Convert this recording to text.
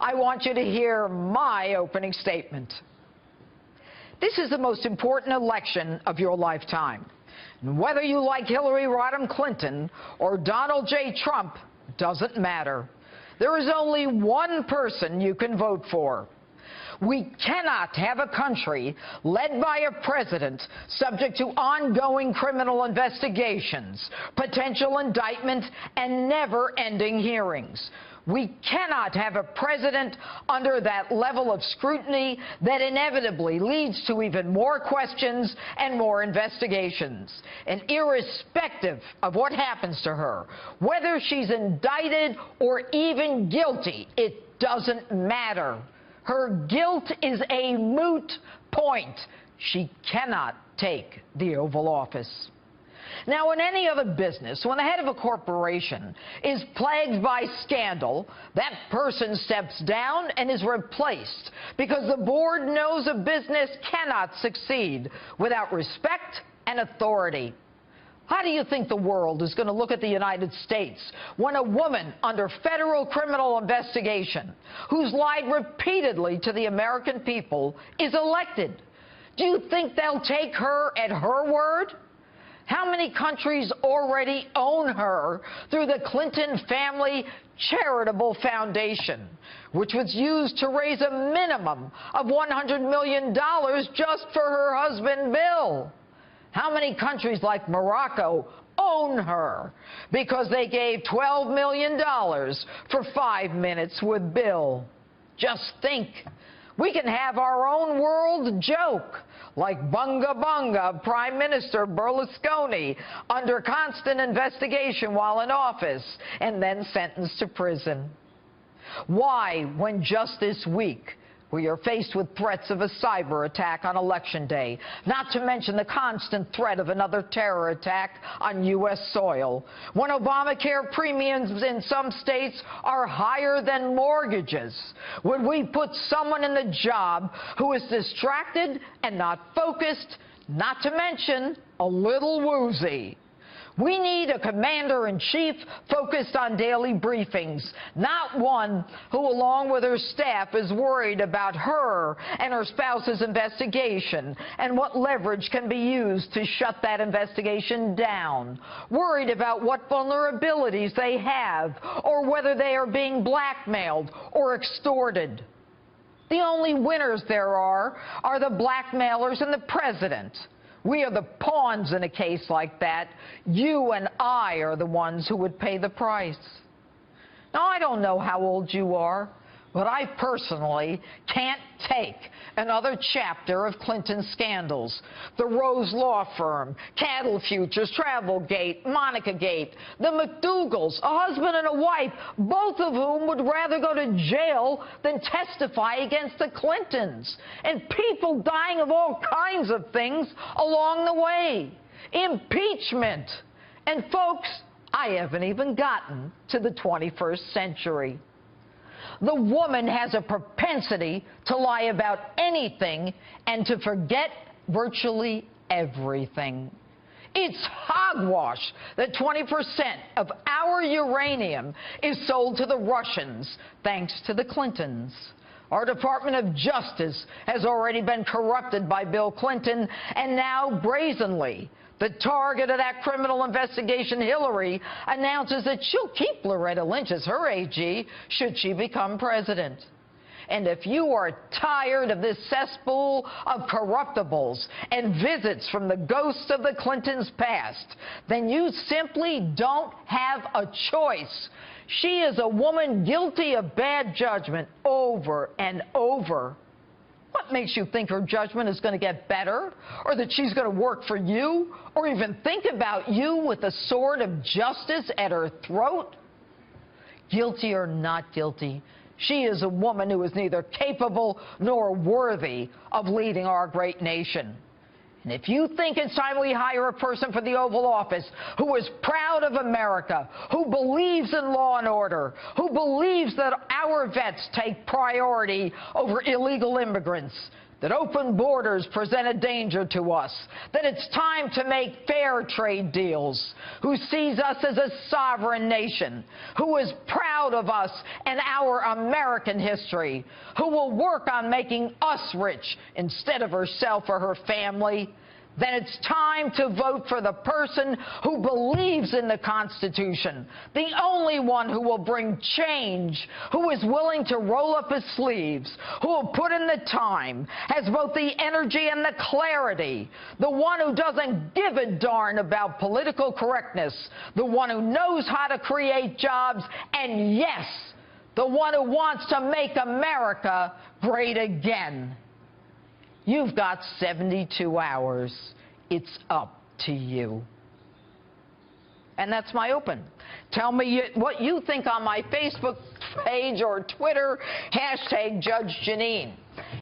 I want you to hear my opening statement. This is the most important election of your lifetime. And whether you like Hillary Rodham Clinton or Donald J. Trump doesn't matter. There is only one person you can vote for. We cannot have a country led by a president subject to ongoing criminal investigations, potential indictment, and never-ending hearings. We cannot have a president under that level of scrutiny that inevitably leads to even more questions and more investigations. And irrespective of what happens to her, whether she's indicted or even guilty, it doesn't matter. Her guilt is a moot point. She cannot take the Oval Office. Now, in any other business, when the head of a corporation is plagued by scandal, that person steps down and is replaced because the board knows a business cannot succeed without respect and authority. How do you think the world is going to look at the United States when a woman under federal criminal investigation, who's lied repeatedly to the American people, is elected? Do you think they'll take her at her word? How many countries already own her through the Clinton Family Charitable Foundation, which was used to raise a minimum of $100 million just for her husband, Bill? How many countries like Morocco own her because they gave $12 million for 5 minutes with Bill? Just think. We can have our own world joke, like Bunga Bunga Prime Minister Berlusconi under constant investigation while in office and then sentenced to prison. Why, when just this week we are faced with threats of a cyber attack on Election Day, not to mention the constant threat of another terror attack on U.S. soil, when Obamacare premiums in some states are higher than mortgages, would we put someone in the job who is distracted and not focused, not to mention a little woozy? We need a commander-in-chief focused on daily briefings, not one who, along with her staff, is worried about her and her spouse's investigation and what leverage can be used to shut that investigation down, worried about what vulnerabilities they have or whether they are being blackmailed or extorted. The only winners there are the blackmailers and the president. We are the pawns in a case like that. You and I are the ones who would pay the price. Now, I don't know how old you are, but I personally can't take another chapter of Clinton scandals. The Rose Law Firm, Cattle Futures, Travelgate, Monica-gate, the McDougalls, a husband and a wife, both of whom would rather go to jail than testify against the Clintons, and people dying of all kinds of things along the way. Impeachment. And folks, I haven't even gotten to the 21st century. The woman has a propensity to lie about anything and to forget virtually everything. It's hogwash that 20% of our uranium is sold to the Russians, thanks to the Clintons. Our Department of Justice has already been corrupted by Bill Clinton, and now brazenly, the target of that criminal investigation, Hillary, announces that she'll keep Loretta Lynch as her AG should she become president. And if you are tired of this cesspool of corruptibles and visits from the ghosts of the Clintons' past, then you simply don't have a choice. She is a woman guilty of bad judgment over and over. What makes you think her judgment is going to get better, or that she's going to work for you, or even think about you with the sword of justice at her throat? Guilty or not guilty, she is a woman who is neither capable nor worthy of leading our great nation. And if you think it's time we hire a person for the Oval Office who is proud of America, who believes in law and order, who believes that our vets take priority over illegal immigrants, that open borders present a danger to us, that it's time to make fair trade deals, who sees us as a sovereign nation, who is proud of us and our American history, who will work on making us rich instead of herself or her family, then it's time to vote for the person who believes in the Constitution, the only one who will bring change, who is willing to roll up his sleeves, who will put in the time, has both the energy and the clarity, the one who doesn't give a darn about political correctness, the one who knows how to create jobs, and yes, the one who wants to make America great again. You've got 72 hours. It's up to you. And that's my open. Tell me what you think on my Facebook page or Twitter, #Judge Jeanine.